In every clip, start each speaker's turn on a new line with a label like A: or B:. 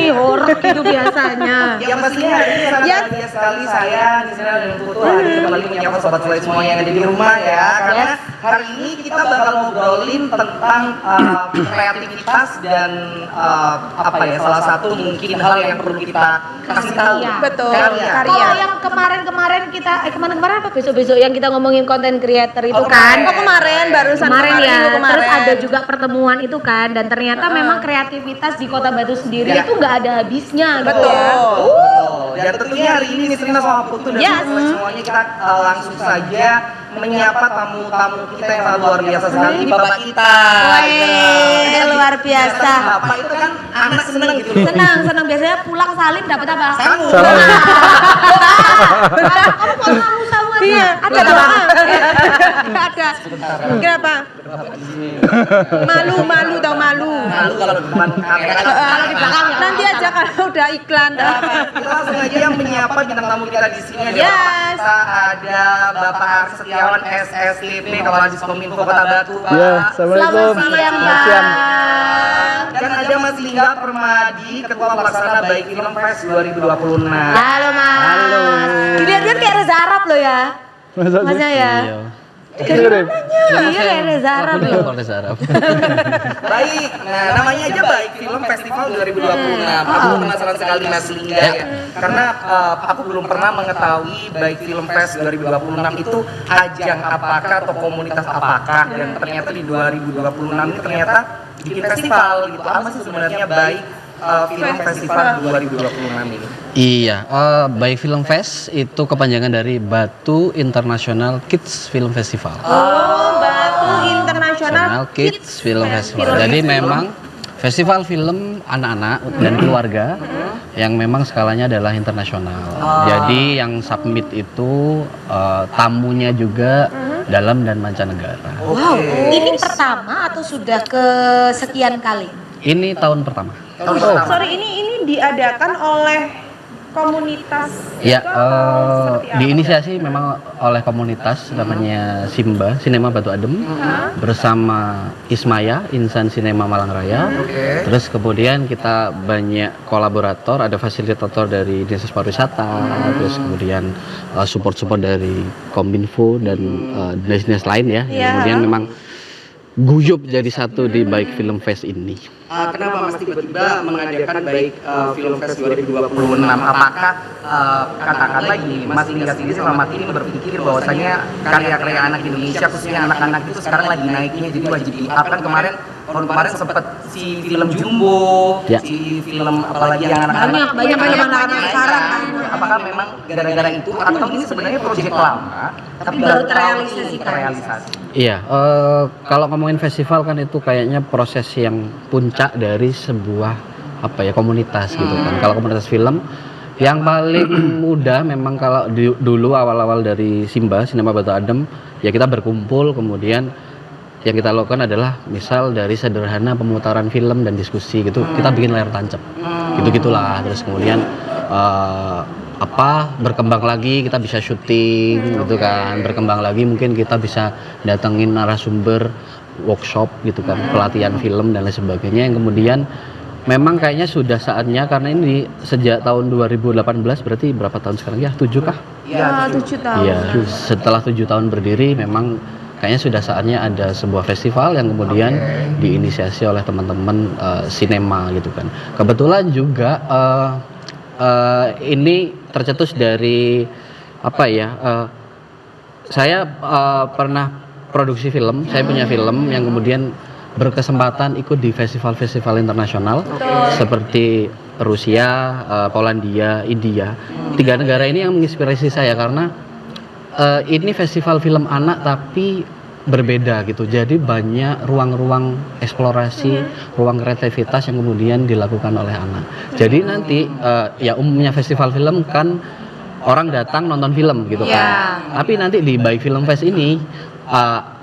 A: sih horor gitu biasanya.
B: Yang pastinya hari ini sangat bahagia sekali saya di sini dan Putu hari ini kembali menyapa sobat Slay semuanya yang ada di rumah ya. Karena hari ini kita bakal ngobrolin tentang kreativitas dan apa ya, salah satu mungkin hal yang perlu kita kasih tahu.
C: Betul.
B: Karya.
A: Kalau yang kemarin kita kemarin apa besok yang kita ngomongin konten creator itu kan?
C: Oh kemarin barusan
A: Kemarin ya.
C: minggu kemarin.
A: Terus ada juga pertemuan itu kan, dan ternyata memang kreativitas di Kota Batu sendiri itu nggak ada habisnya.
C: Betul.
A: Gitu.
B: Dan tentunya hari ini Nisrina sama Putu dan semuanya kita langsung saja menyapa tamu-tamu kita yang sangat luar biasa sekali. Bapak kita.
A: Wih, luar biasa.
B: Bapak itu kan anak seneng gitu.
A: Senang biasanya pulang salim dapat apa?
B: Kamu.
A: Kamu mau samu aja.
C: Iya, ada apa? Ada. Kenapa? Malu tau malu.
B: Malu kalau di depan kamera.
A: Kalau di belakang ya.
C: Nanti aja kalau udah iklan.
B: Kita langsung aja yang menyapa bintang tamu kita di sini. Ada
C: Yes.
B: Bapak, ada Bapak Arsi Setiawan SSDP Kepala Diskominfo Kota Batu. Pak.
D: Ya, assalamualaikum.
A: Selamat siang,
D: Selamat siang.
B: Dan ada Mas Lingga Permadi, Ketua Pelaksana Baik Film Fest 2026.
A: Halo Mas.
D: Halo.
A: Dilihat-lihat kayak Reza Arab loh ya. Masnya ya. Dari mananya? Iya kayak Reza Arab loh.
B: Baik, nah namanya aja Baik Film Festival 2026. Aku penasaran sekali Mas Lingga ya. Karena aku belum pernah mengetahui Baik Film Fest 2026 itu ajang apakah atau komunitas apakah, dan ternyata di 2026 ini ternyata bikin festival gitu. Apa sih sebenarnya Baik Film Festival 2026 ini?
E: Iya, Baik Film Fest itu kepanjangan dari Batu International Kids Film Festival.
C: Oh, Batu International
E: Kids Film Festival. Jadi memang festival film anak-anak dan keluarga yang memang skalanya adalah internasional. Jadi yang submit itu tamunya juga dalam dan mancanegara.
A: Wow, ini pertama atau sudah ke sekian kali?
E: Ini tahun pertama.
C: Sorry, ini diadakan oleh komunitas.
E: Ya,
C: itu atau seperti apa?
E: diinisiasi memang oleh komunitas namanya Simba, Sinema Batu Adem, bersama Ismaya, Insan Sinema Malang Raya. Terus kemudian kita banyak kolaborator, ada fasilitator dari Dinas Pariwisata, terus kemudian support-support dari Kominfo dan dinas-dinas lain ya. Kemudian memang guyup jadi satu di Baik Film Fest ini.
B: Kenapa Mas tiba-tiba mengadakan Baik Film Fest 2026? Apakah katakanlah gini, Mas Lingga sendiri selama ini berpikir bahwasanya karya-karya anak Indonesia khususnya anak-anak itu sekarang lagi naiknya, jadi wajib di-up kan tahun kemarin sempat si film Jumbo, si film apalagi yang anak-anak
A: Banyak anak-anak sekarang.
B: Apakah memang gara-gara itu atau ini sebenarnya proyek lama tapi baru terrealisasi?
E: Iya, kalau ngomongin festival kan itu kayaknya proses yang puncak dari sebuah komunitas gitu kan. Kalau komunitas film yang paling mudah memang kalau dulu awal-awal dari Simba, Sinema Batu Adem, ya kita berkumpul, kemudian yang kita lakukan adalah misal dari sederhana pemutaran film dan diskusi gitu, kita bikin layar tancap, gitu-gitulah. Terus kemudian berkembang lagi, kita bisa syuting gitu kan, berkembang lagi mungkin kita bisa datengin narasumber, workshop gitu kan, pelatihan film dan lain sebagainya, yang kemudian memang kayaknya sudah saatnya, karena ini sejak tahun 2018 berarti berapa tahun sekarang ya? 7 kah?
C: Ya, 7 tahun.
E: Iya, setelah 7 tahun berdiri memang kayaknya sudah saatnya ada sebuah festival yang kemudian diinisiasi oleh teman-teman sinema gitu kan. Kebetulan juga ini tercetus dari saya pernah produksi film, saya punya film yang kemudian berkesempatan ikut di festival-festival internasional seperti Rusia, Polandia, India. 3 negara ini yang menginspirasi saya karena ini festival film anak tapi berbeda gitu. Jadi banyak ruang-ruang eksplorasi, ruang kreativitas yang kemudian dilakukan oleh anak. Jadi nanti umumnya festival film kan orang datang nonton film gitu kan. Tapi nanti di Baik Film Fest ini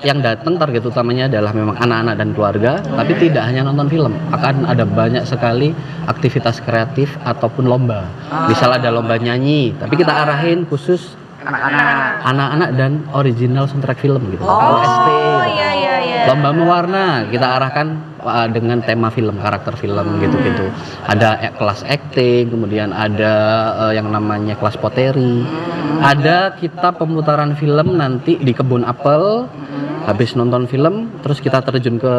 E: yang datang target utamanya adalah memang anak-anak dan keluarga, tapi tidak hanya nonton film, akan ada banyak sekali aktivitas kreatif ataupun lomba. Misal ada lomba nyanyi, tapi kita arahin khusus anak-anak dan original soundtrack film gitu. OST.
C: iya.
E: Lomba mewarna kita arahkan dengan tema film, karakter film gitu-gitu. Ada kelas acting, kemudian ada yang namanya kelas poteri. Ada kita pemutaran film nanti di kebun apel. Habis nonton film, terus kita terjun ke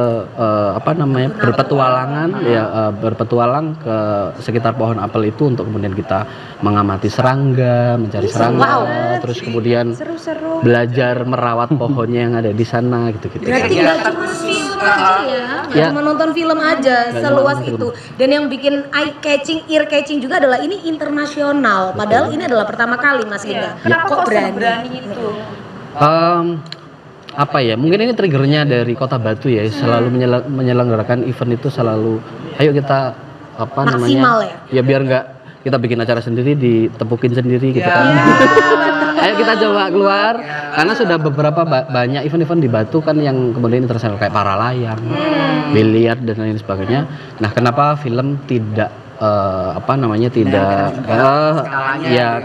E: berpetualang ke sekitar pohon apel itu untuk kemudian kita mengamati serangga, mencari serangga, terus kemudian
C: Seru-seru.
E: belajar merawat pohonnya yang ada di sana gitu-gitu.
A: Berarti nggak cuma film aja ya, nggak cuma nonton film aja,
E: Nggak
A: seluas
E: cuma
A: itu. Dan yang bikin eye catching, ear catching juga adalah ini internasional. Padahal ini adalah pertama kali Mas Lingga.
C: Kenapa
A: Kok
C: kok
A: berani?
C: berani itu?
E: Apa ya, mungkin ini triggernya dari Kota Batu ya, selalu menyelenggarakan event itu selalu ayo kita
A: Maksimal
E: ya biar nggak kita bikin acara sendiri ditepukin sendiri gitu kan. Ayo kita coba keluar karena sudah beberapa banyak event-event di Batu kan yang kemudian internasional kayak para layang, biliar dan lain sebagainya. Nah, kenapa film tidak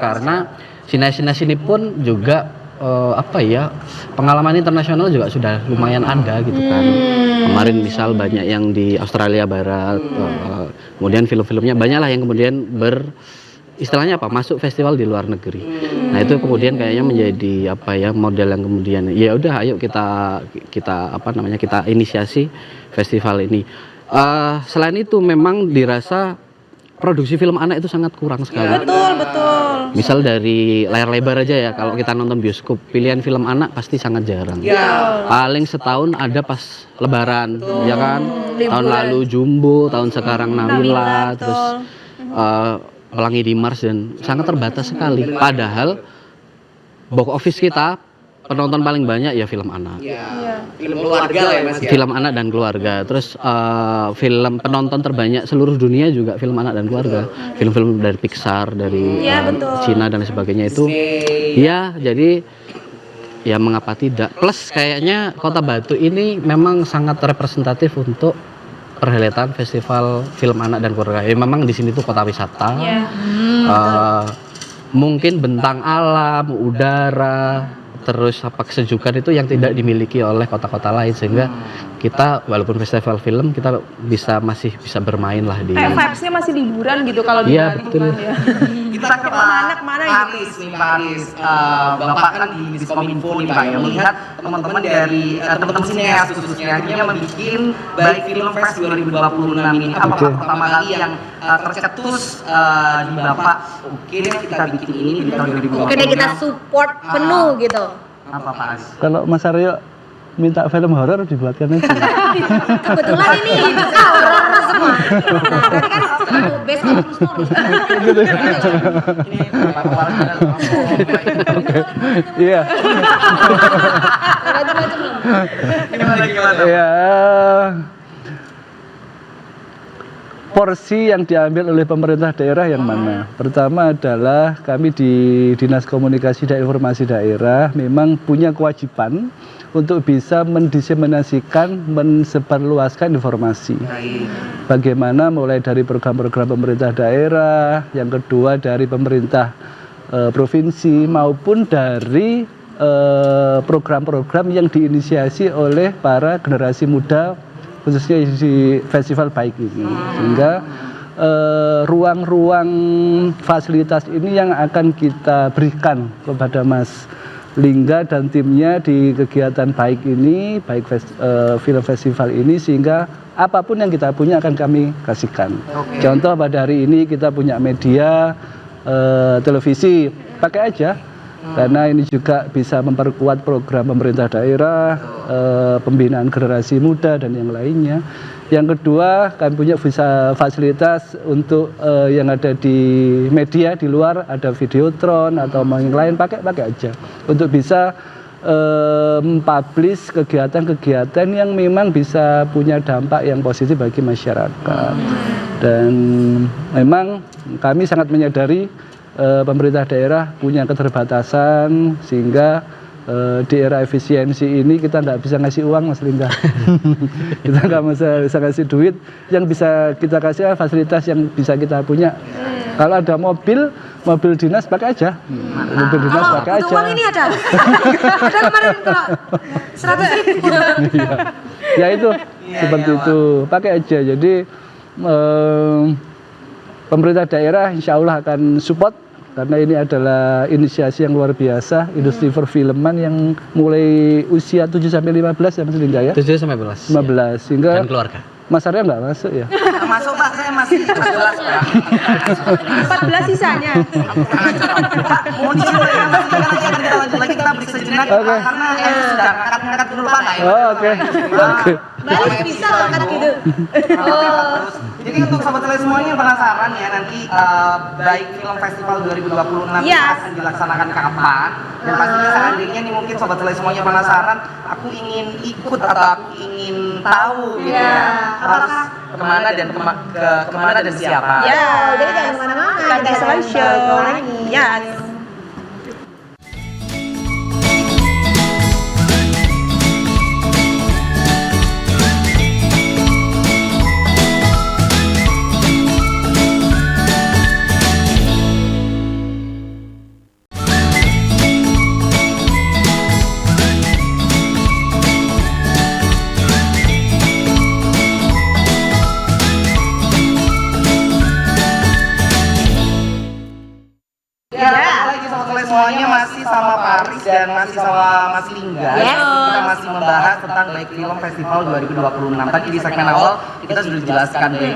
E: karena sinas-sinas ini pun juga pengalaman internasional juga sudah lumayan ada gitu kan. Kemarin misal banyak yang di Australia Barat, kemudian film-filmnya banyak lah yang kemudian istilahnya masuk festival di luar negeri. Nah itu kemudian kayaknya menjadi model yang kemudian ya udah ayo kita inisiasi festival ini. Selain itu memang dirasa produksi film anak itu sangat kurang sekali.
C: Betul.
E: Misal dari layar lebar aja ya, kalau kita nonton bioskop, pilihan film anak pasti sangat jarang. Paling setahun ada pas Lebaran, ya kan? Tahun lalu Jumbo, tahun sekarang Nawila, terus Pelangi di Mars dan sangat terbatas sekali. Padahal box office kita penonton paling banyak ya film anak.
B: Film keluarga lah ya Mas ya.
E: Film anak dan keluarga. Terus film penonton terbanyak seluruh dunia juga film anak dan keluarga. Film-film dari Pixar, dari Cina dan sebagainya itu. Ya, jadi ya mengapa tidak. Plus kayaknya Kota Batu ini memang sangat representatif untuk perhelatan festival film anak dan keluarga. Ya, memang di sini tuh kota wisata. Mungkin bentang alam, udara, terus kesejukan itu yang tidak dimiliki oleh kota-kota lain, sehingga kita walaupun festival film kita masih bisa bermain lah di.
C: Vibes-nya masih liburan gitu kalau di
E: Iya, betul.
C: ya.
B: Kita ke
C: anak mana gitu.
B: Aris nih Pak Aris. Bapak kan di Diskominfo nih Pak ya, melihat teman-teman dari teman-teman sineas khususnya akhirnya membuat baik film Fest 2026 ini. Apakah pertama kali yang tercetus di Bapak? Oke deh kita bikin ini di tahun 2026.
A: Oke deh, kita support penuh gitu.
B: Apa Pak Aris?
D: Kalau Mas Aryo minta film horor dibuatkan aja.
A: Kebetulan ini kita horor semua. Nah, berarti kan based on true story.
B: Ini Bapak
D: Iya. Ya. Porsi yang diambil oleh pemerintah daerah yang mana? Pertama adalah kami di Dinas Komunikasi dan Informasi Daerah memang punya kewajiban untuk bisa mendiseminasikan, mensebarluaskan informasi. Bagaimana mulai dari program-program pemerintah daerah, yang kedua dari pemerintah provinsi maupun dari program-program yang diinisiasi oleh para generasi muda khususnya di festival baik ini, sehingga ruang-ruang fasilitas ini yang akan kita berikan kepada Mas Lingga dan timnya di kegiatan baik ini, baik film festival ini, sehingga apapun yang kita punya akan kami kasihkan. Contoh pada hari ini kita punya media televisi, pakai aja. Karena ini juga bisa memperkuat program pemerintah daerah, pembinaan generasi muda dan yang lainnya. Yang kedua, kami punya fasilitas untuk yang ada di media di luar, ada videotron atau yang lain, pakai aja untuk bisa mempublish kegiatan-kegiatan yang memang bisa punya dampak yang positif bagi masyarakat. Dan memang kami sangat menyadari pemerintah daerah punya keterbatasan, sehingga di era efisiensi ini kita nggak bisa ngasih uang, Mas Lingga. Kita nggak bisa ngasih duit, yang bisa kita kasih fasilitas yang bisa kita punya. Kalau ada mobil mobil dinas pakai aja. Mobil dinas
A: Kalau
D: pakai
A: butuh
D: aja.
A: uang ini ada. Ada kemarin kalau 100.000.
D: Iya. Ya itu seperti itu, pakai aja. Jadi pemerintah daerah insya Allah akan support karena ini adalah inisiasi yang luar biasa, industri perfilman yang mulai usia 7 sampai 15 ya Mas Lingga ya.
E: 7 sampai 15.
D: 15 sehingga
E: Dan keluarga.
D: Mas Arya nggak masuk ya.
B: Masuk Pak, saya masih 14 Pak.
C: 14 sisanya.
B: Pak, mohon izin Pak, ya, kita lanjut lagi, kita break sejenak
D: Oke.
B: karena ini sudah ngangkat dulu Pak.
D: Oh, oke. Oke.
A: Balik bisa angkat gitu.
B: Jadi untuk sobat tele semuanya penasaran ya nanti baik film festival 2026
C: Yes.
B: akan dilaksanakan kapan, dan pastinya seandainya nih mungkin sobat tele semuanya penasaran, aku ingin ikut atau aku ingin tahu gitu ya, harus kemana dan kemana dan siapa.
C: Ya,
A: Jadi jangan kemana-mana.
C: Lagi
A: Kita akan
C: slideshow.
A: balik lagi.
C: Yes.
B: Ya, balik lagi sobat tele semuanya masih sama Paris dan masih sama Mas Lingga.
A: Yes.
B: Kita masih membahas tentang baik film festival 2026. Tadi di segmen awal kita sudah dijelaskan baik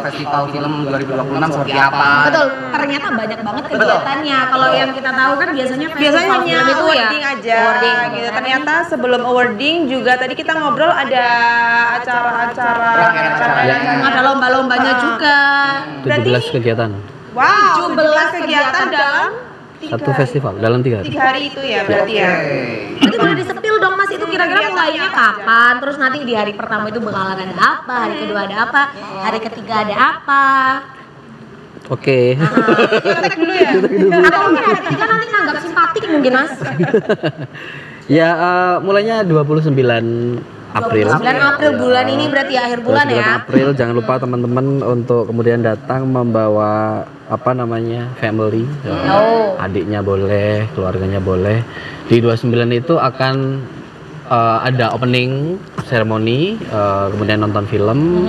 B: festival film 2026 seperti apa.
A: Betul, ternyata banyak banget kegiatannya. Kalau yang kita tahu kan biasanya
C: Biasanya
A: festival
C: hanya
A: film itu ya
C: awarding aja
A: awarding.
C: gitu. Ternyata sebelum awarding juga tadi kita ngobrol ada acara-acara
A: Ada lomba-lombanya juga.
E: 17 kegiatan.
C: Wow,
A: 17
C: kegiatan dalam
E: Satu festival dalam 3 hari.
C: 3 hari itu ya berarti ya.
A: Itu boleh disepil dong Mas, itu kira-kira mulainya kapan? Terus nanti di hari pertama itu bakalan ada apa? Hari kedua ada apa? Hari ketiga ada apa?
E: Oke.
C: Kontak dulu ya.
A: Atau mungkin hari ketiga nanti nanggap simpatik mungkin Mas.
E: Ya mulainya 29 April.
A: 9 April bulan ini berarti ya, akhir bulan
E: 29
A: ya.
E: April, jangan lupa teman-teman untuk kemudian datang membawa apa namanya family.
A: Oh.
E: Adiknya boleh, keluarganya boleh. Di 29 itu akan ada opening ceremony, kemudian nonton film,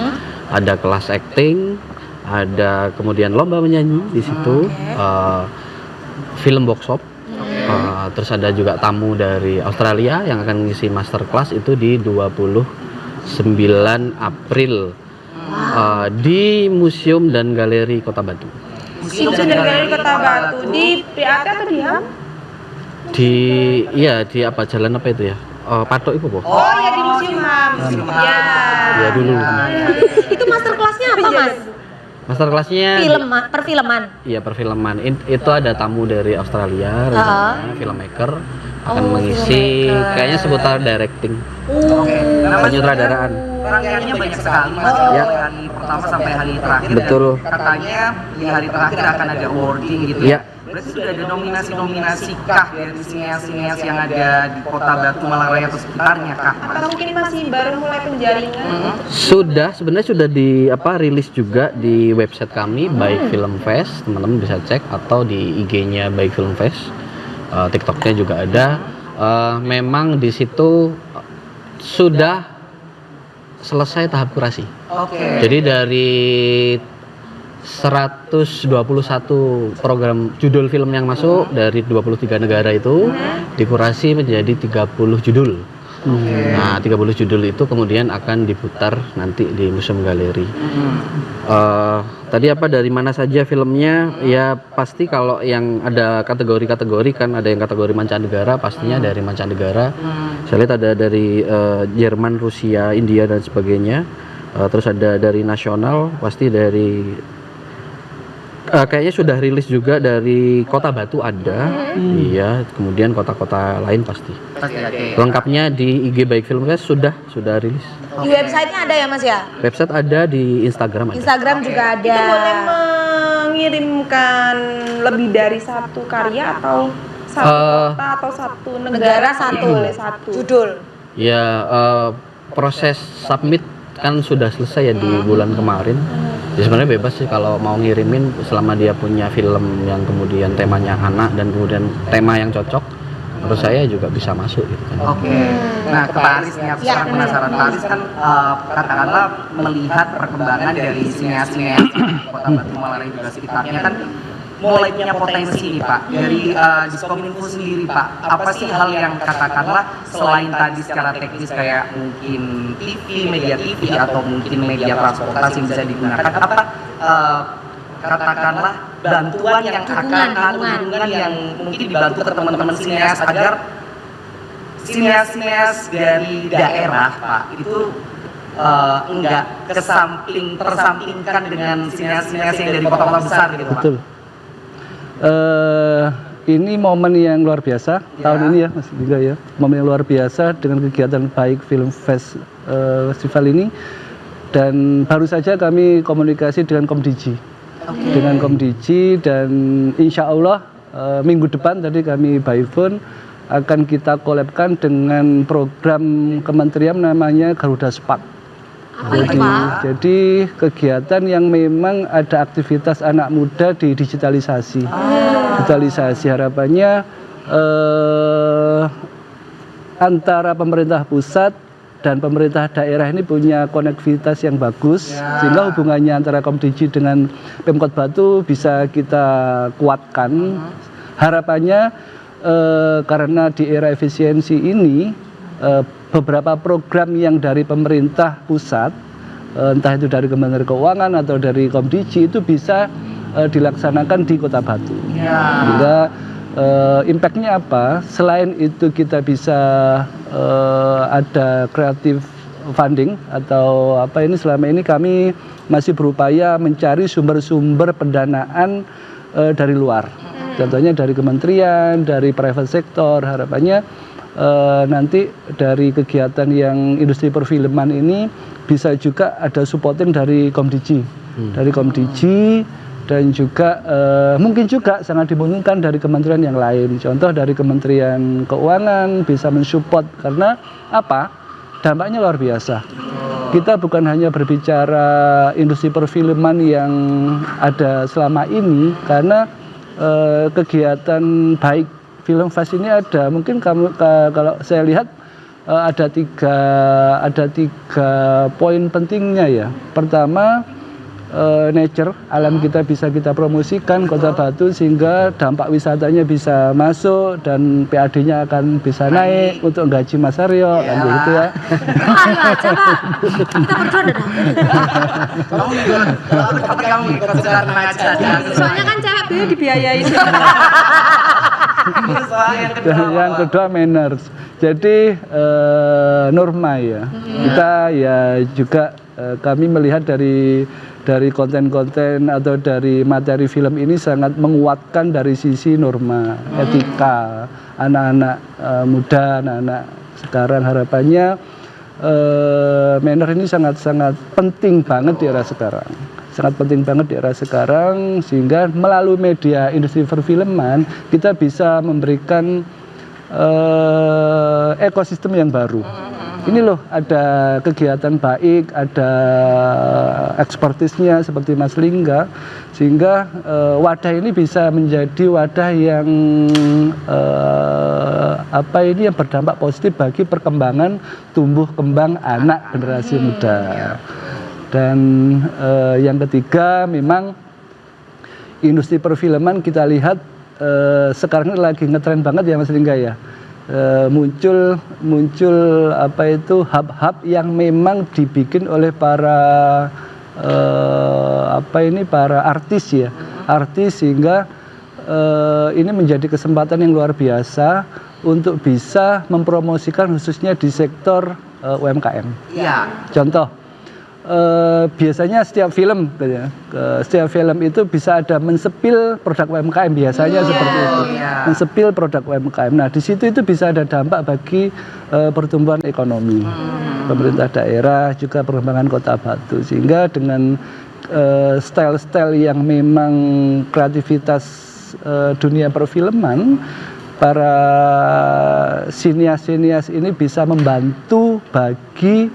E: ada kelas acting, ada kemudian lomba menyanyi di situ, film workshop. Terus ada juga tamu dari Australia yang akan mengisi masterclass itu di 29 April di Museum dan Galeri Kota Batu.
C: Museum dan Galeri Kota Batu di PAT atau di HAM?
E: Di apa jalan apa itu ya? Patok itu po?
C: Oh ya di Museum HAM. Ya.
E: Ya dulu.
A: Itu masterclass-nya apa Mas?
E: Masterclassnya
A: Perfilman.
E: iya perfilman. Itu ada tamu dari Australia, rencananya filmmaker akan mengisi kayaknya seputar directing, penyutradaraan.
B: Rangkaiannya banyak sekali Mas.
E: Ya.
B: Mulai hari pertama sampai hari terakhir.
E: Betul.
B: Dan katanya di hari terakhir akan ada awarding gitu
E: Ya.
B: Berarti sudah ada nominasi-nominasi kah dari sineas-sineas yang ada di Kota Batu, Malang Raya atau sekitarnya kah?
C: Atau mungkin masih baru mulai penjaringan?
E: Sebenarnya sudah rilis juga di website kami Baik Film Fest, teman-teman bisa cek, atau di IG-nya Baik Film Fest. TikToknya juga ada. Memang di situ sudah selesai tahap kurasi.
B: Oke.
E: Jadi dari 121 program judul film yang masuk dari 23 negara itu dikurasi menjadi 30 judul. Nah, 30 judul itu kemudian akan diputar nanti di Museum Galeri. Tadi apa dari mana saja filmnya? Ya pasti kalau yang ada kategori-kategori kan ada yang kategori mancanegara, pastinya dari mancanegara. Saya lihat ada dari Jerman, Rusia, India dan sebagainya. Terus ada dari nasional, pasti dari kayaknya sudah rilis juga dari Kota Batu ada. Iya, kemudian kota-kota lain pasti. Lengkapnya di IG Baik Film Fest sudah rilis.
A: Di websitenya ada ya Mas ya?
E: Website ada, di Instagram ada.
A: Instagram juga ada.
C: Itu boleh mengirimkan lebih dari satu karya atau satu kota atau satu negara
A: satu.
C: boleh satu
A: Judul.
E: Ya proses submit kan sudah selesai ya di bulan kemarin. Ya sebenarnya bebas sih kalau mau ngirimin selama dia punya film yang kemudian temanya anak dan kemudian tema yang cocok, menurut saya juga bisa masuk gitu kan.
B: Oke. Nah, ke Pak Aris nih, aku sekarang penasaran. Pak Aris kan katakanlah melihat perkembangan dari sineas-sineas Kota Batu Malang juga sekitarnya kan mulai punya potensi nih Pak. Dari Diskominfo sendiri Pak, apa sih hal yang katakanlah selain tadi secara teknis kayak mungkin TV, media TV atau mungkin media transportasi yang bisa digunakan, apa katakanlah bantuan yang dukungan yang mungkin dibantu ke teman-teman sineas agar sineas-sineas dari daerah Pak itu enggak tersampingkan dengan sineas-sineas yang dari kota-kota besar gitu Pak.
D: Betul. Ini momen yang luar biasa tahun ini ya Mas Lingga ya, momen yang luar biasa dengan kegiatan Baik Film Festival ini, dan baru saja kami komunikasi dengan Komdiji. Dengan Komdiji, dan insya Allah minggu depan tadi kami by phone akan kita collabkan dengan program kementerian namanya Garuda Spark. Jadi kegiatan yang memang ada aktivitas anak muda di digitalisasi. Digitalisasi harapannya antara pemerintah pusat dan pemerintah daerah ini punya konektivitas yang bagus, sehingga hubungannya antara Komdiji dengan Pemkot Batu bisa kita kuatkan. Harapannya karena di era efisiensi ini beberapa program yang dari pemerintah pusat, entah itu dari Kementerian Keuangan atau dari Komdiji, itu bisa dilaksanakan di Kota Batu. Sehingga impact-nya apa? Selain itu kita bisa ada creative funding atau apa ini, selama ini kami masih berupaya mencari sumber-sumber pendanaan dari luar. Contohnya dari kementerian, dari private sector. Harapannya nanti dari kegiatan yang industri perfilman ini bisa juga ada supporting dari Komdiji, dan juga mungkin juga sangat dimungkinkan dari kementerian yang lain. Contoh dari Kementerian Keuangan bisa mensupport, karena apa? Dampaknya luar biasa. Kita bukan hanya berbicara industri perfilman yang ada selama ini, karena kegiatan Baik Film Fest ini ada, mungkin kalau saya lihat ada tiga poin pentingnya ya. Pertama, nature, alam kita bisa kita promosikan Kota Batu sehingga dampak wisatanya bisa masuk dan PAD-nya akan bisa naik untuk gaji Mas Aryo, kan gitu ya.
A: Ayo aja Pak, kita bercanda
B: Kamu ikut sekarang aja.
C: Soalnya kan cewek biaya dibiayain.
D: Yang kedua manners. Jadi norma ya. Kita ya juga kami melihat dari konten-konten atau dari materi film ini sangat menguatkan dari sisi norma, etika anak-anak muda, anak-anak sekarang. Harapannya manner ini sangat-sangat penting banget di era sekarang. Sangat penting banget di era sekarang, sehingga melalui media industri perfilman kita bisa memberikan ekosistem yang baru. Ini loh, ada kegiatan baik, ada ekspertisnya seperti Mas Lingga, sehingga wadah ini bisa menjadi wadah yang yang berdampak positif bagi perkembangan tumbuh kembang anak generasi muda. Dan yang ketiga, memang industri perfilman kita lihat sekarang ini lagi ngetren banget ya Mas Lingga ya. Muncul hub-hub yang memang dibikin oleh para artis ya, sehingga ini menjadi kesempatan yang luar biasa untuk bisa mempromosikan khususnya di sektor UMKM. Iya. Contoh, biasanya setiap film itu bisa ada mensepil produk UMKM, biasanya seperti itu. Mensepil produk UMKM. Nah, di situ itu bisa ada dampak bagi pertumbuhan ekonomi pemerintah daerah, juga perkembangan Kota Batu. Sehingga dengan style-style yang memang kreativitas dunia perfilman, para sinias-sinias ini bisa membantu bagi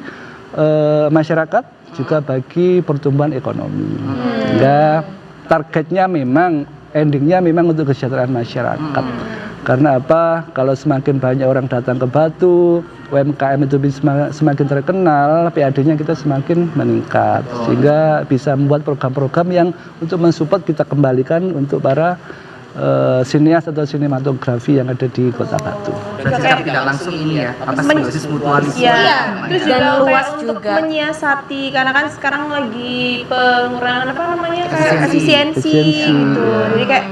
D: masyarakat juga bagi pertumbuhan ekonomi. Sehingga targetnya memang, endingnya memang untuk kesejahteraan masyarakat. Karena apa? Kalau semakin banyak orang datang ke Batu, UMKM itu semakin terkenal, PAD-nya kita semakin meningkat. Sehingga bisa membuat program-program yang untuk mensupport kita kembalikan untuk para sinias atau sinematografi yang ada di Kota Batu.
B: Berarti secara tidak langsung ini ya, apa simbiosis mutualisme.
C: Iya, terus juga
A: Dan
C: kayak
A: luas
C: untuk
A: juga.
C: menyiasati, karena kan sekarang lagi pengurangan apa namanya kayak
B: Efisiensi.
C: efisiensi gitu.
A: Hmm.
C: Jadi kayak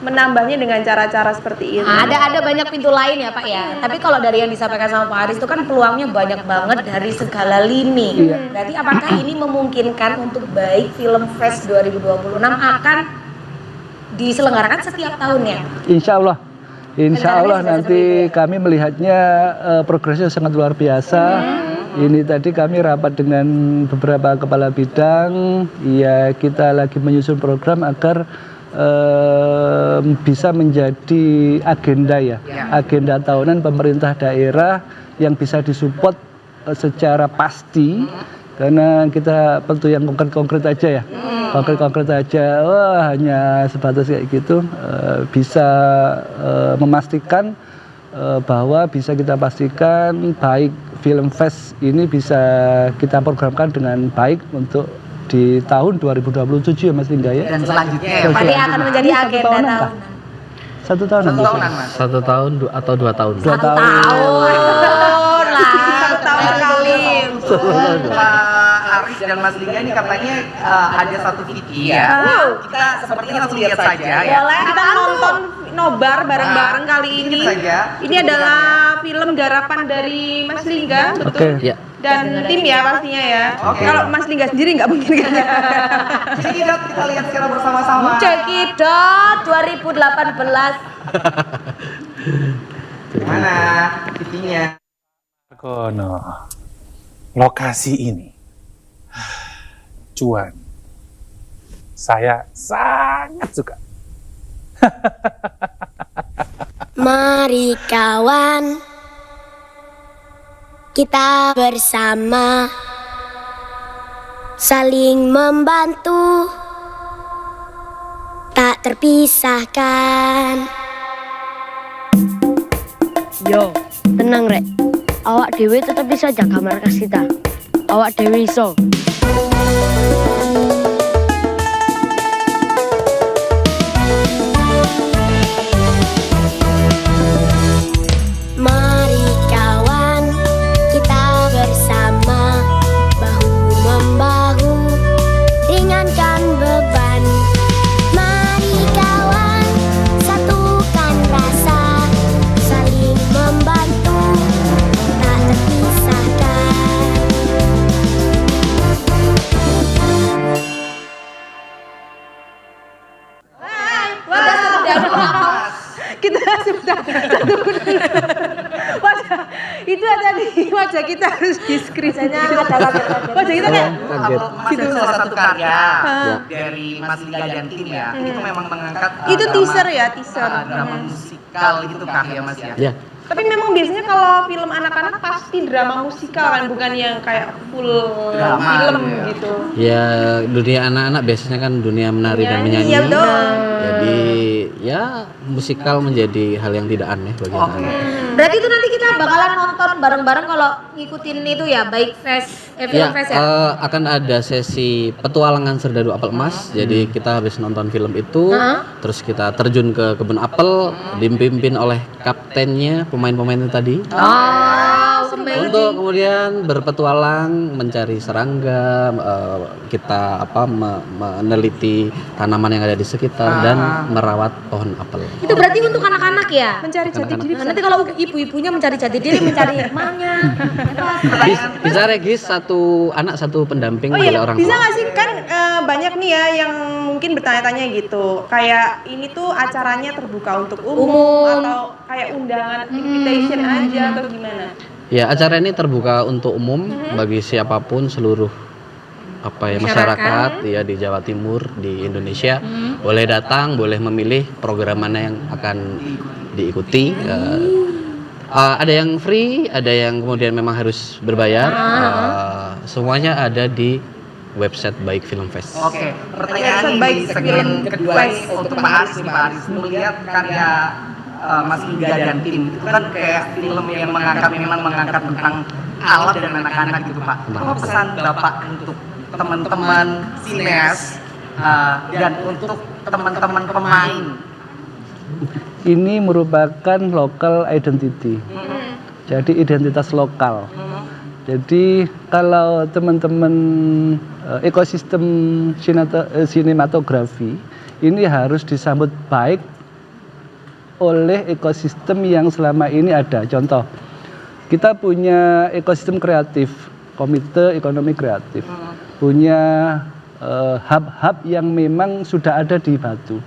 C: menambahnya dengan cara-cara seperti itu.
A: Ada banyak pintu lain ya Pak ya. Tapi kalau dari yang disampaikan sama Pak Aris itu kan peluangnya banyak banget dari segala lini. Berarti apakah ini memungkinkan untuk baik Film Fest 2026 akan diselenggarakan setiap tahunnya?
D: Insya Allah
A: Rencananya
D: nanti kami melihatnya progresnya sangat luar biasa. Ini tadi kami rapat dengan beberapa kepala bidang. Ya, kita lagi menyusun program agar bisa menjadi agenda ya, agenda tahunan pemerintah daerah yang bisa disupport secara pasti. Karena kita perlu yang konkret-konkret aja ya, konkret-konkret aja. Wah, hanya sebatas kayak gitu bisa memastikan bahwa bisa kita pastikan baik Film Fest ini bisa kita programkan dengan baik untuk di tahun 2027 ya Mas Lingga ya.
B: Dan selanjutnya ya Pak.
A: Jadi akan menjadi
D: Ini
A: agenda
D: tahunan, Pak?
A: tahunan.
D: 1 tahun.
B: Satu tahunan Mas.
E: 1 tahun atau 2 tahun?
D: 2 tahun.
A: Tahun lah.
C: 1 tahun sekali.
B: Pak Aris dan Mas Lingga ini katanya ada satu video ya. Kita sepertinya langsung lihat saja ya.
C: Boleh kita nonton nobar bareng-bareng kali ini.
B: sedikit saja.
C: Ini adalah film garapan dari Mas Lingga, betul?
D: Oke.
E: Ya.
C: Dan tim ya pastinya ya.
B: Oke.
C: Kalau Mas Lingga sendiri nggak mungkin kan?
B: Jadi kita lihat secara bersama-sama.
A: Cekidot 2018.
B: Mana TV-nya?
F: Kono, lokasi ini, cuan, saya sangat suka.
G: Mari kawan, kita bersama saling membantu, tak terpisahkan. Yo, tenang Rek. Awak dewe tetap bisa jaga markas kita. Awak dewe iso. Mari kawan, kita bersama, bahu-membahu, ringankan beban. Mari kawan, satukan rasa, saling membantu, tak terpisahkan.
C: Kita sebentar satu wajah itu ada di wajah kita harus di screen wajah kita kayak
B: Mas itu salah satu karya dari Mas Lingga dan tim ya. Itu memang mengangkat
C: itu
B: drama-
C: teaser ya, teaser.
B: drama musikal gitu karya Mas ya.
E: Ya.
C: Tapi memang biasanya kalau film anak-anak pasti drama musikal kan, bukan yang kayak full
B: Drama,
C: film
B: iya.
C: gitu.
E: Ya, dunia anak-anak biasanya kan dunia menari dan menyanyi.
C: Iya, betul.
E: Jadi ya musikal menjadi hal yang tidak aneh bagi anak-anak.
A: Berarti itu nanti kita bakalan nonton bareng-bareng kalau ngikutin itu ya, baik Film
E: Ya,
A: Fest ya.
E: akan ada sesi petualangan serdadu apel emas. Jadi kita habis nonton film itu, terus kita terjun ke kebun apel, dipimpin oleh kaptennya, pemain-pemain itu tadi. Untuk kemudian berpetualang mencari serangga, kita meneliti tanaman yang ada di sekitar dan merawat pohon apel.
A: Itu berarti untuk anak-anak ya.
C: Mencari jati diri.
A: Nah, nanti kalau ibu-ibunya mencari jati diri, mencari hikmahnya.
E: Bisa Regis, satu anak satu pendamping
C: Oh
E: dari
C: iya,
E: orang
C: bisa
E: tua.
C: nggak sih kan banyak nih ya yang mungkin bertanya-tanya gitu, kayak ini tuh acaranya terbuka untuk umum atau kayak undangan invitation aja atau gimana?
E: Ya, acara ini terbuka untuk umum bagi siapapun seluruh masyarakat ya di Jawa Timur, di Indonesia. Boleh datang, boleh memilih program mana yang akan diikuti. Ada yang free, ada yang kemudian memang harus berbayar. Semuanya ada di website Baik Film Fest.
B: Oke, pertanyaan di segmen kedua ini untuk Pak Aris nih, Pak Aris melihat karya Mas Lingga dan tim itu kan kayak film yang memang mengangkat tentang alam dan anak-anak gitu Pak. Apa pesan Bapak untuk teman-teman sineas dan untuk teman-teman pemain?
D: Ini merupakan local identity. Jadi identitas lokal. Jadi kalau teman-teman ekosistem sinematografi ini harus disambut baik oleh ekosistem yang selama ini ada. Contoh, kita punya ekosistem kreatif, Komite Ekonomi Kreatif, punya hub-hub yang memang sudah ada di Batu.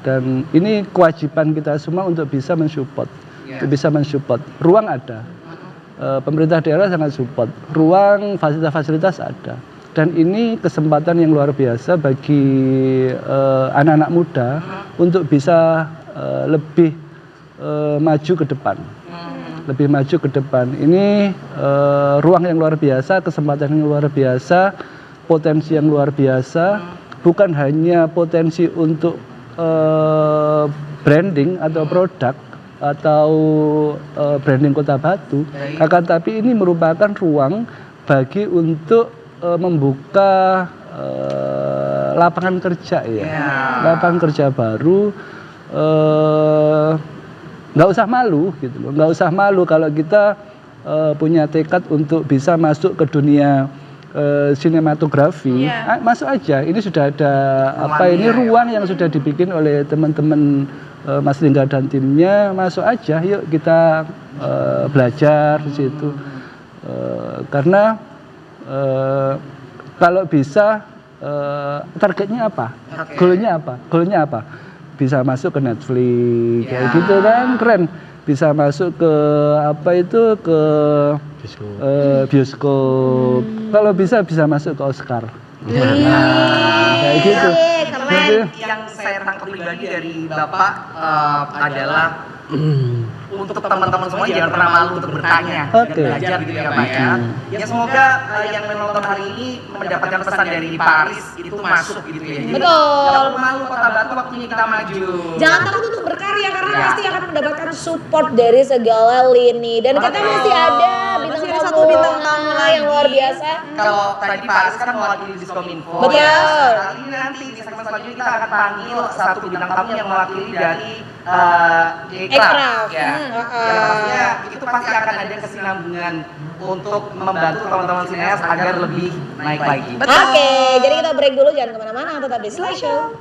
D: Dan ini kewajiban kita semua untuk bisa mensupport, Ruang ada. Pemerintah daerah sangat support, ruang fasilitas-fasilitas ada, dan ini kesempatan yang luar biasa bagi anak-anak muda untuk bisa lebih maju ke depan. Ini ruang yang luar biasa, kesempatan yang luar biasa, potensi yang luar biasa, bukan hanya potensi untuk branding atau produk atau branding Kota Batu, akan tapi ini merupakan ruang bagi untuk membuka lapangan kerja lapangan kerja baru. Nggak usah malu gitu loh, nggak usah malu kalau kita punya tekad untuk bisa masuk ke dunia sinematografi. Masuk aja, ini sudah ada ruang yang sudah dibikin oleh teman-teman Mas Lingga dan timnya. Masuk aja, yuk kita belajar di situ. Karena kalau bisa targetnya apa? Goalnya apa? Bisa masuk ke Netflix, kayak gitu kan, keren. Bisa masuk ke ke bioskop. Kalau bisa masuk ke Oscar. Kayak gitu.
B: Yang saya tangkap pribadi dari Bapak adalah untuk teman-teman semua jangan pernah malu untuk bertanya dan belajar gitu ya Pak ya. Ya semoga yang menonton hari ini mendapatkan pesan dari Pak Aris itu masuk gitu ya. Jadi,
A: Betul.
B: jangan malu Kota Batu waktunya kita maju.
A: Jangan takut untuk berkarya karena pasti akan mendapatkan support dari segala lini, dan kita masih ada
C: satu bintang tamu
A: yang luar biasa.
B: Kalau tadi Pak Aris kan mewakili Diskominfo.
A: Betul.
B: Ya, kali ini nanti di segmen selanjutnya kita akan panggil satu bintang tamu yang mewakili dari Ekraf. Ya. Yang pastinya itu pasti akan ada kesinambungan untuk membantu teman-teman sineas agar lebih naik lagi.
A: Oke, jadi kita break dulu, jangan kemana-mana, tetap di Slideshow.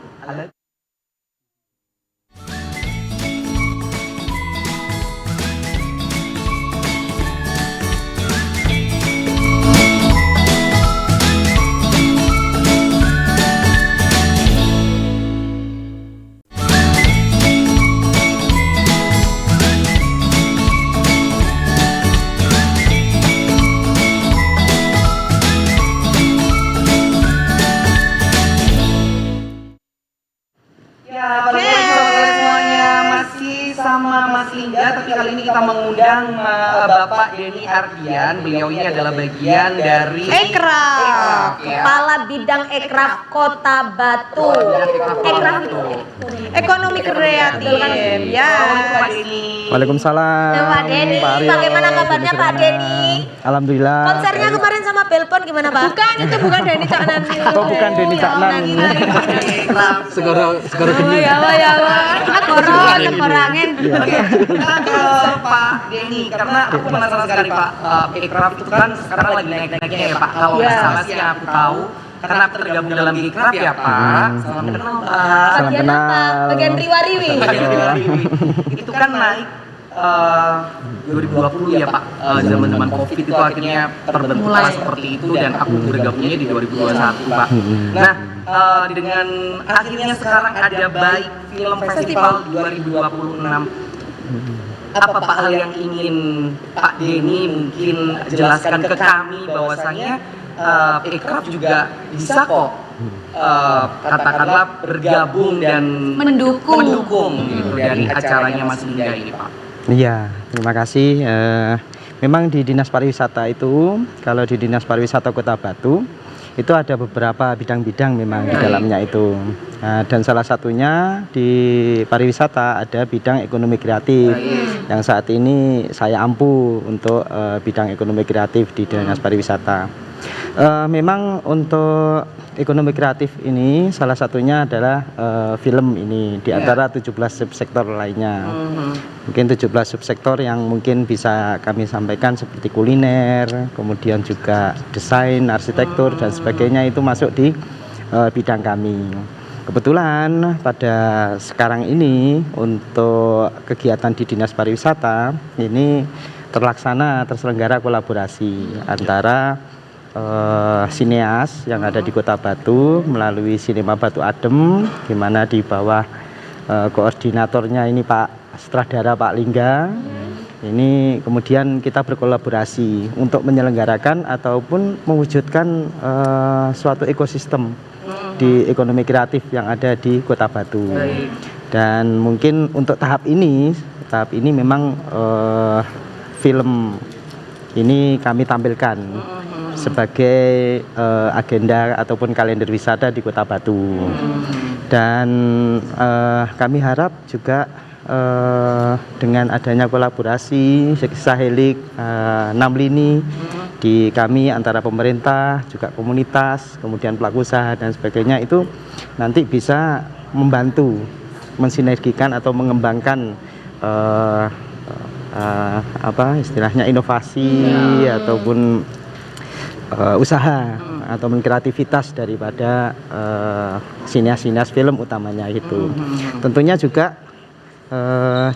B: Mas Lingga, tapi kali ini kita mengundang Bapak Denny Ardian. Beliau ini adalah bagian dari
A: Ekraf, Kepala Bidang Ekraf Kota Batu. Ekraf itu
C: Ekonomi kreatif. Ya.
B: Pak Denny.
H: Waalaikumsalam.
A: Pak Denny, bagaimana kabarnya Pak Denny?
H: Alhamdulillah.
A: Konsernya kemarin sama Belpon gimana Pak?
C: Itu bukan Denny Caknan.
H: Oh, bukan Denny Caknan.
E: Segoro geni.
C: Ya.
A: Korangin.
B: Kita ke Pak Denny, karena aku penasaran sekali Pak. Ekraf itu kan sekarang lagi naik-naiknya ya Pak. Kalau nggak salah sih yang aku tahu, karena aku tergabung dalam Ekraf ya Pak. Salam kenal Pak.
H: Salam
A: Bagian
H: kenal.
A: apa? Bagian riwa-riwi.
B: Itu kan naik 2020 ya Pak, zaman-zaman Covid itu akhirnya terbentuklah seperti itu, dan aku bergabungnya di 2021 Pak. Nah, dengan akhirnya sekarang ada Baik Film Festival 2026, apa Pak hal yang ingin Pak Denny mungkin jelaskan ke kami bahwasanya Ekraf juga bisa kok katakanlah bergabung dan mendukung gitu dari acaranya Mas Lingga ini Pak.
H: Iya, terima kasih. Memang di Dinas Pariwisata itu, kalau di Dinas Pariwisata Kota Batu, itu ada beberapa bidang-bidang memang di dalamnya itu. Dan salah satunya di pariwisata ada bidang ekonomi kreatif yang saat ini saya ampu untuk bidang ekonomi kreatif di Dinas Pariwisata. Memang untuk ekonomi kreatif ini salah satunya adalah film ini di antara 17 subsektor lainnya. Mungkin 17 subsektor yang mungkin bisa kami sampaikan seperti kuliner, kemudian juga desain, arsitektur dan sebagainya itu masuk di bidang kami. Kebetulan pada sekarang ini untuk kegiatan di Dinas Pariwisata ini terselenggara kolaborasi antara sineas yang ada di Kota Batu melalui Sinema Batu Adem, di mana di bawah koordinatornya ini Pak Sutradara Pak Lingga. Ini kemudian kita berkolaborasi untuk menyelenggarakan ataupun mewujudkan suatu ekosistem di ekonomi kreatif yang ada di Kota Batu. Dan mungkin untuk tahap ini memang film ini kami tampilkan sebagai agenda ataupun kalender wisata di Kota Batu. Dan kami harap juga dengan adanya kolaborasi Sahelik 6 lini di kami antara pemerintah, juga komunitas, kemudian pelaku usaha dan sebagainya itu nanti bisa membantu mensinergikan atau mengembangkan istilahnya inovasi ataupun usaha ataupun kreativitas daripada sineas-sineas film utamanya itu. Tentunya juga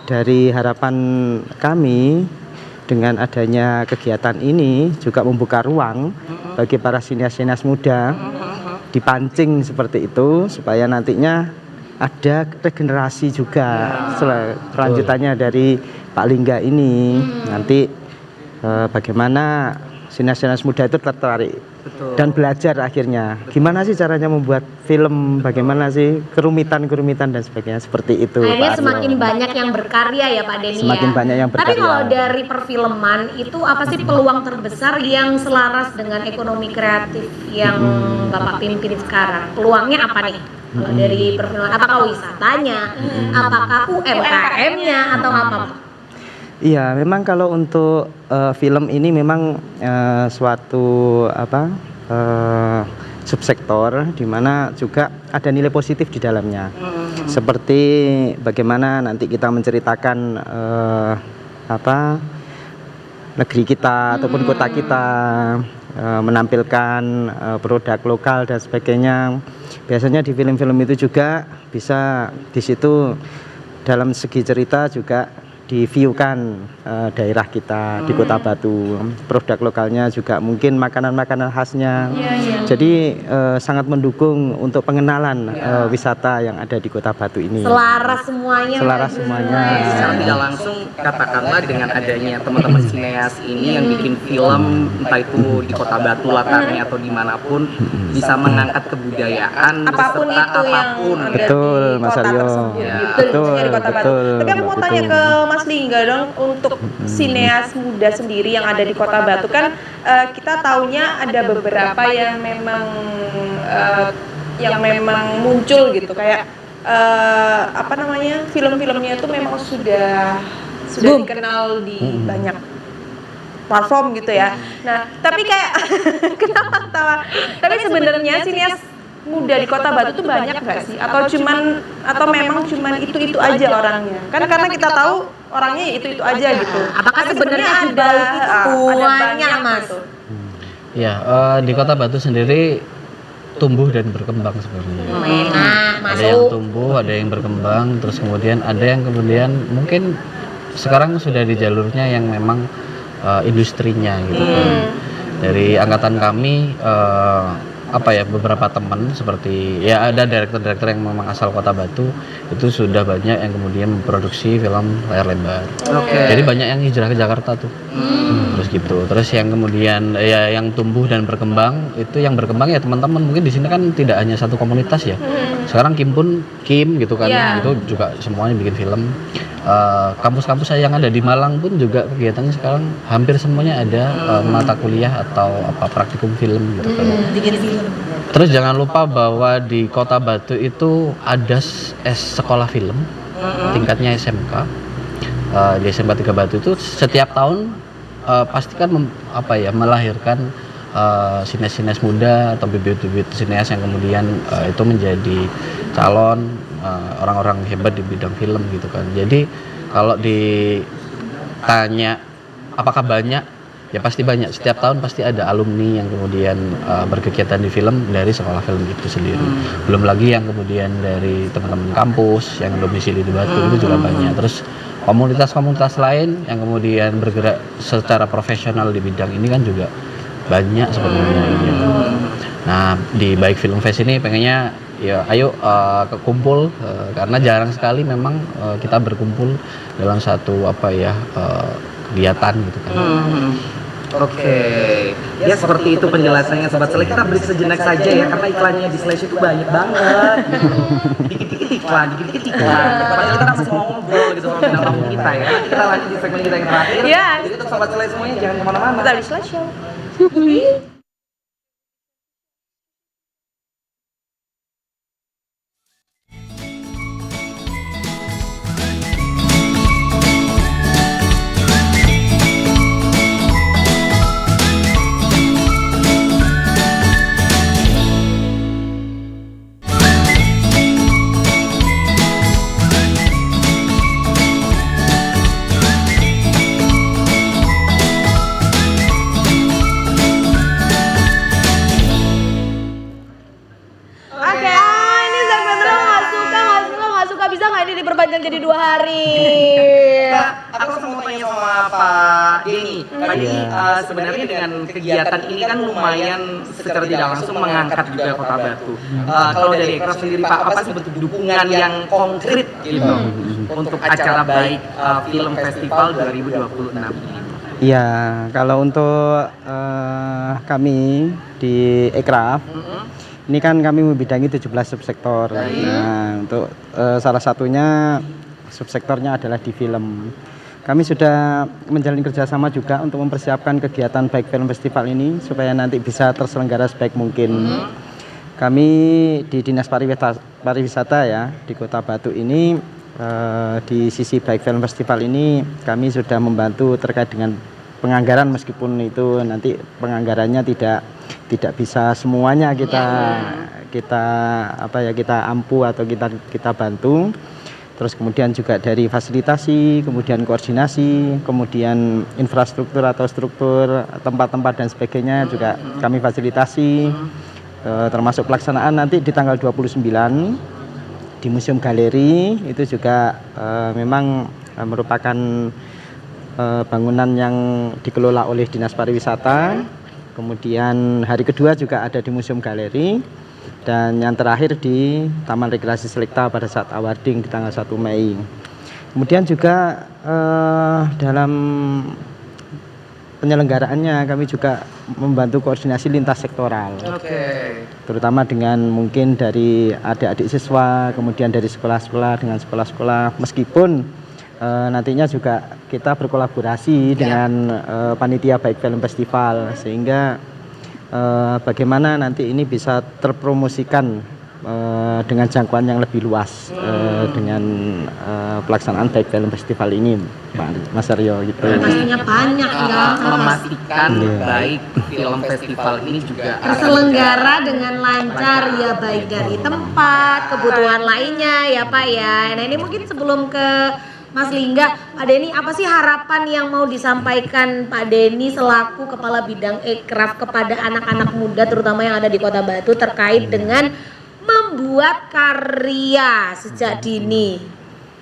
H: dari harapan kami dengan adanya kegiatan ini juga membuka ruang bagi para sineas-sineas muda dipancing seperti itu supaya nantinya ada regenerasi juga selanjutannya dari Pak Lingga ini. Nanti bagaimana sineas-sineas muda itu tertarik dan belajar akhirnya gimana sih caranya membuat film, bagaimana sih kerumitan dan sebagainya seperti itu.
A: Akhirnya semakin banyak yang berkarya ya Pak Denny.
H: Semakin banyak yang berkarya.
A: Tapi kalau dari perfilman itu apa sih peluang terbesar yang selaras dengan ekonomi kreatif yang Bapak pimpin sekarang? Peluangnya apa nih? Kalau dari perfilman, apakah wisatanya, apakah UMKM-nya atau apa?
H: Iya, memang kalau untuk film ini memang suatu subsektor di mana juga ada nilai positif di dalamnya. Seperti bagaimana nanti kita menceritakan negeri kita ataupun kota kita, menampilkan produk lokal dan sebagainya. Biasanya di film-film itu juga bisa di situ dalam segi cerita juga di-view-kan daerah kita di Kota Batu, produk lokalnya juga mungkin makanan-makanan khasnya. Jadi sangat mendukung untuk pengenalan wisata yang ada di Kota Batu ini.
A: Selaras semuanya.
H: Selaras semuanya.
B: Secara tidak langsung katakanlah dengan adanya teman-teman sineas ini yang bikin film entah itu di Kota Batu latarnya atau dimanapun bisa mengangkat kebudayaan
C: Apapun
B: beserta
C: itu yang
B: apapun.
C: ada
H: Betul,
C: di
H: Mas
C: kota
H: Aryo.
C: tersebut,
B: Ya.
C: gitu,
H: Betul,
C: khususnya di Kota Batu.
H: betul,
C: Tapi aku mau tanya ke Mas Lingga dong, untuk sineas muda sendiri yang ada di Kota Batu kan kita taunya ada beberapa yang memang muncul gitu kayak film-filmnya itu memang sudah dikenal di banyak platform gitu ya. Nah, tapi kayak kenapa ketawa? Tapi sebenarnya sineas muda di Kota Batu tuh banyak nggak sih? Atau memang cuman itu aja orangnya? Kan karena kita tahu orangnya itu aja gitu.
A: Apakah sebenarnya ada banyak Mas?
C: gitu.
E: Ya, di Kota Batu sendiri tumbuh dan berkembang sebenarnya.
A: Nah,
E: Ada yang
A: masuk.
E: tumbuh, ada yang berkembang, terus kemudian ada yang kemudian mungkin sekarang sudah di jalurnya yang memang industrinya gitu kan. Dari angkatan kami beberapa teman seperti ya ada direktur-direktur yang memang asal Kota Batu itu sudah banyak yang kemudian memproduksi film layar lebar. Jadi banyak yang hijrah ke Jakarta tuh. Terus gitu. Terus yang kemudian ya yang tumbuh dan berkembang itu yang berkembang ya teman-teman mungkin di sini kan tidak hanya satu komunitas ya. Sekarang Kim gitu kan. Itu juga semuanya bikin film. kampus-kampus yang ada di Malang pun juga kegiatannya sekarang hampir semuanya ada mata kuliah atau praktikum film gitu kan.
A: Bikin film.
E: Terus jangan lupa bahwa di Kota Batu itu ada sekolah film tingkatnya SMK. Di SMK 3 Batu itu setiap tahun pasti kan melahirkan sineas-sineas muda atau bibit-bibit sineas yang kemudian itu menjadi calon orang-orang hebat di bidang film gitu kan. Jadi kalau ditanya apakah banyak, ya pasti banyak. Setiap tahun pasti ada alumni yang kemudian berkegiatan di film dari sekolah film itu sendiri. Belum lagi yang kemudian dari teman-teman kampus yang domisili di Batu itu juga banyak. Terus komunitas-komunitas lain yang kemudian bergerak secara profesional di bidang ini kan juga banyak sebenarnya. Nah, di Baik Film Fest ini pengennya ya ayo kekumpul karena jarang sekali memang kita berkumpul dalam satu kegiatan gitu kan.
B: Oke. Ya seperti itu penjelasannya Sobat Selek. Kita break sejenak saja ya karena iklannya di Slash itu banyak banget. Dikit-dikit iklan. Padahal kita masih mau ngobrol gitu sama bintang tamu kita ya. Nanti kita lanjut di segmen kita yang terakhir. Jadi untuk Sobat Selek semuanya jangan kemana-mana.
C: Kita di Slash Show. Jadi 2 hari.
B: Aku mau tanya sama Pak Denny. Tadi sebenarnya dengan kegiatan ini kan lumayan secara tidak langsung mengangkat juga Kota Batu. Kalau dari Ekraf sendiri Pak, apa sih bentuk dukungan yang konkret gitu untuk acara Baik Film Festival 2026 ini?
H: Ya, kalau untuk kami di Ekraf, ini kan kami membidangi 17 subsektor. Nah, untuk salah satunya subsektornya adalah di film. Kami sudah menjalin kerjasama juga untuk mempersiapkan kegiatan Baik Film Festival ini supaya nanti bisa terselenggara sebaik mungkin. Kami di Dinas Pariwisata ya di Kota Batu ini di sisi Baik Film Festival ini kami sudah membantu terkait dengan penganggaran meskipun itu nanti penganggarannya tidak bisa semuanya kita ampu atau kita bantu. Terus kemudian juga dari fasilitasi, kemudian koordinasi, kemudian infrastruktur atau struktur tempat-tempat dan sebagainya juga kami fasilitasi, termasuk pelaksanaan nanti di tanggal 29 di Museum Galeri itu juga memang merupakan bangunan yang dikelola oleh Dinas Pariwisata. Kemudian hari kedua juga ada di Museum Galeri. Dan yang terakhir di Taman Rekreasi Selekta pada saat awarding di tanggal 1 Mei. Kemudian juga dalam penyelenggaraannya kami juga membantu koordinasi lintas sektoral. Terutama dengan mungkin dari adik-adik siswa, kemudian dari sekolah-sekolah dengan sekolah-sekolah. Meskipun nantinya juga kita berkolaborasi dengan panitia Baik Film Festival sehingga bagaimana nanti ini bisa terpromosikan dengan jangkauan yang lebih luas dengan pelaksanaan Baik Film Festival ini, Mas Aryo gitu.
A: Pastinya banyak ya.
B: Memastikan Baik Film Festival ini juga
A: terselenggara dengan lancar ya, baik dari tempat, kebutuhan lainnya ya Pak ya. Nah ini mungkin sebelum ke Mas Lingga, Pak Denny, apa sih harapan yang mau disampaikan Pak Denny selaku Kepala Bidang Ekraf kepada anak-anak muda terutama yang ada di Kota Batu terkait dengan membuat karya sejak dini?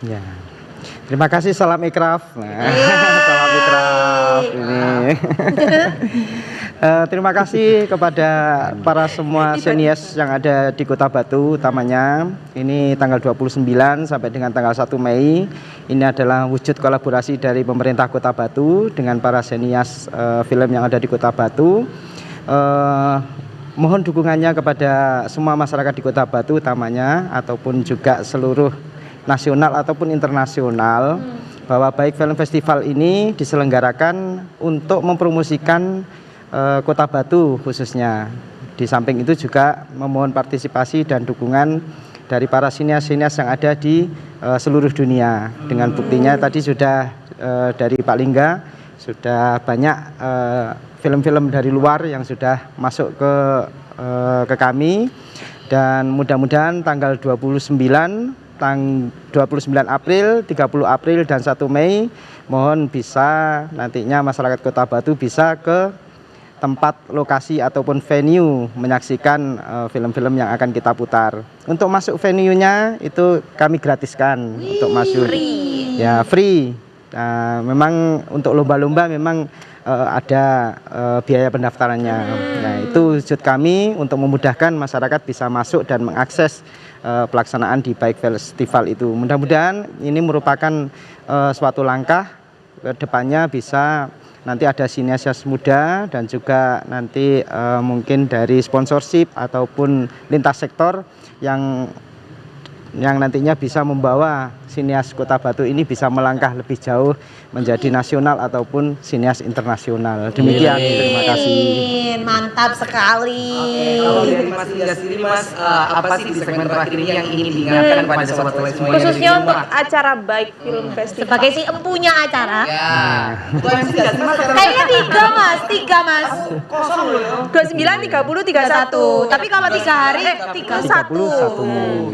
H: Ya. Terima kasih, salam Ekraf. Salam Ekraf ini. Terima kasih kepada para semua senias yang ada di Kota Batu utamanya. Ini tanggal 29 sampai dengan tanggal 1 Mei. Ini adalah wujud kolaborasi dari pemerintah Kota Batu dengan para senias film yang ada di Kota Batu. Mohon dukungannya kepada semua masyarakat di Kota Batu utamanya ataupun juga seluruh nasional ataupun internasional, bahwa Baik Film Festival ini diselenggarakan untuk mempromosikan Kota Batu khususnya. Di samping itu juga memohon partisipasi dan dukungan dari para sinias-sinias yang ada di seluruh dunia. Dengan buktinya tadi sudah dari Pak Lingga sudah banyak film-film dari luar yang sudah masuk ke kami, dan mudah-mudahan tanggal 29 April, 30 April dan 1 Mei mohon bisa nantinya masyarakat Kota Batu bisa ke tempat lokasi ataupun venue menyaksikan film-film yang akan kita putar. Untuk masuk venue-nya itu kami gratiskan. Untuk masuk ya free. Nah, memang untuk lomba-lomba memang ada biaya pendaftarannya. Nah, itu wujud kami untuk memudahkan masyarakat bisa masuk dan mengakses pelaksanaan di Baik Festival itu. Mudah-mudahan ini merupakan suatu langkah ke depannya bisa nanti ada sinias muda dan juga nanti mungkin dari sponsorship ataupun lintas sektor yang nantinya bisa membawa sinias Kota Batu ini bisa melangkah lebih jauh menjadi nasional ataupun sinias internasional. Demikian, terima kasih.
A: Mantap sekali.
B: Kalau dari Mas Lingga sendiri, Mas, apa sih di segmen terakhir ini yang ingin diingatkan kepada sobat Tele semua?
C: Khususnya untuk acara Baik Film Festival.
A: Sebagai si empunya acara.
B: Ya, itu MC nggak sih, Mas?
A: Kayaknya 3 mas.
B: Kosong loh ya.
C: 29, 30, 31.
A: Tapi kalau 3 hari 31. 29,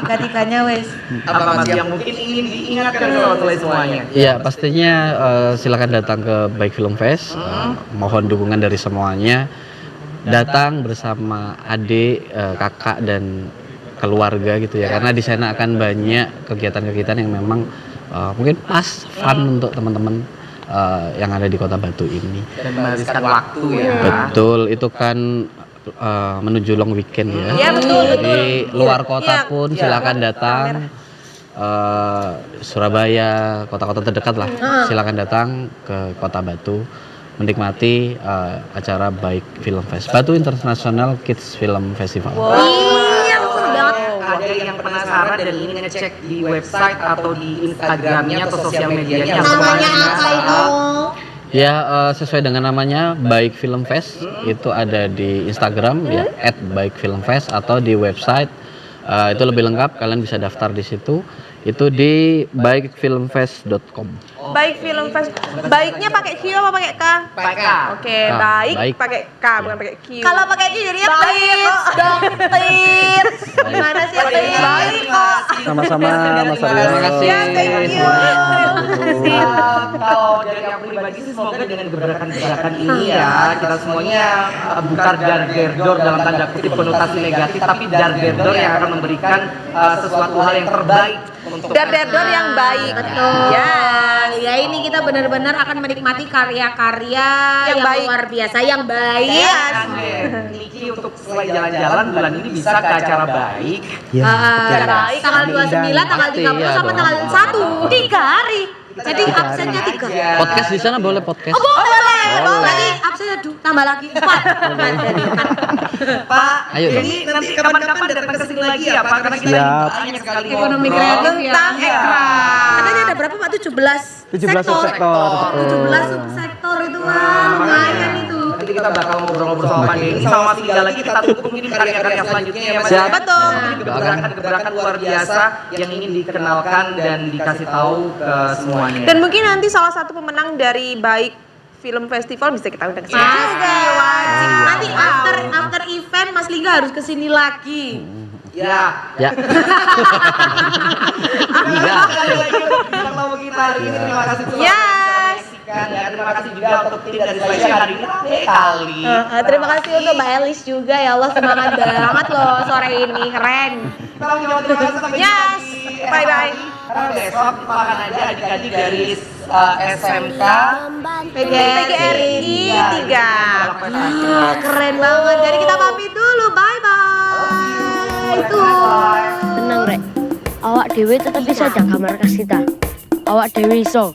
A: 3-3-nya wes.
B: Apa Mas yang mungkin ingin diingatkan ke sobat Tele semuanya?
E: Ya pastinya silakan datang ke Baik Film Fest. Mohon dukungan dari semuanya. Datang bersama adik, kakak dan keluarga gitu ya. Karena di sana akan banyak kegiatan-kegiatan yang memang mungkin pas fun untuk teman-teman yang ada di Kota Batu ini.
B: Dan menghabiskan waktu ya.
E: Betul, itu kan menuju long weekend ya.
C: Iya, betul.
E: Di luar kota pun silakan datang. Surabaya, kota-kota terdekat lah, silakan datang ke Kota Batu menikmati acara Baik Film Fest, Batu International Kids Film Festival.
A: Iya, seru banget.
B: Ada yang penasaran dan ingin ngecek di website atau di Instagramnya atau sosial medianya
A: Namanya apa itu?
E: Ya sesuai dengan namanya Baik Film Fest, itu ada di Instagram ya @baikfilmfest atau di website itu lebih lengkap, kalian bisa daftar di situ. Itu di baikfilmfest.com.
C: Baik Film Fest. Baiknya pakai Q apa pakai K?
B: Pakai K.
C: Oke,
E: K.
C: baik
E: Baik.
C: pakai K bukan pakai Q.
A: Kalau pakai Q jadinya
C: Baik
A: tits
C: kok.
A: dong, tits. Gimana sih tits?
C: Baik kok.
D: Sama-sama Mas Aryo.
E: Terima kasih.
C: Ya, thank you.
B: Kalau dari aku pribadi sih semoga dengan gebrakan-gebrakan ini ya kita semuanya bukan dar-der-dor dalam tanda kutip konotasi negatif, tapi dar-der-dor yang akan memberikan sesuatu hal yang terbaik untuk
C: Dar-der-dor yang baik.
A: Betul.
C: Ya.
A: Ya ini kita benar-benar akan menikmati karya-karya
C: Yang
A: yang
C: baik.
A: luar biasa, yang baik.
B: Niki untuk selain jalan-jalan bulan ini bisa ke acara Baik.
A: Acara
C: betul.
A: baik tanggal 29, tanggal 30 sama tanggal 1. 3 hari. Jadi absennya 3.
E: Podcast di sana boleh podcast.
A: Oh, boleh. Lagi absennya tambah lagi 4.
B: Pak,
E: Ayo dong.
B: ini nanti kapan-kapan datang ke sini lagi ya Pak, karena kita
D: Siap.
B: banyak sekali
A: Ekonomi
B: ngobrol.
A: kreatif ya.
C: Tentang ekran.
A: Katanya ada berapa Pak? 17
H: 17 subsektor.
A: 17 subsektor itu kan lumayan itu.
B: Nanti kita bakal ngobrol-ngobrol sama Pak Denny sama Mas Lingga lagi, kita tunggu mungkin karya-karya selanjutnya ya Mas.
E: Siap.
C: Betul.
B: Ini gebrakan-gebrakan luar biasa yang ingin dikenalkan dan dikasih tahu ke semuanya.
C: Dan mungkin nanti salah satu pemenang dari Baik Film Festival bisa kita undang ke sini.
A: Wajib. Nanti after event Mas Lingga harus kesini lagi.
B: Ya.
E: Ya.
B: Sekali lagi untuk bintang tamu kita hari ini, terima kasih telah
C: Yes.
B: menyaksikan ya. Terima kasih juga untuk tim dari Seleksi hari ini kali.
A: Terima kasih untuk Mbak Elis juga ya Allah, semangat banget loh sore ini, keren.
B: Kita mengucapkan terima kasih sampai jumpa
C: Yes.
B: di
C: Bye-bye.
B: Karena besok akan ada adik-adik dari SMK
C: PGRI 3.
A: Keren banget. Jadi kita pamit dulu, bye bye. Itu.
G: Tenang rek, awak dewe tetap bisa jaga markas kita. Awak dewe iso.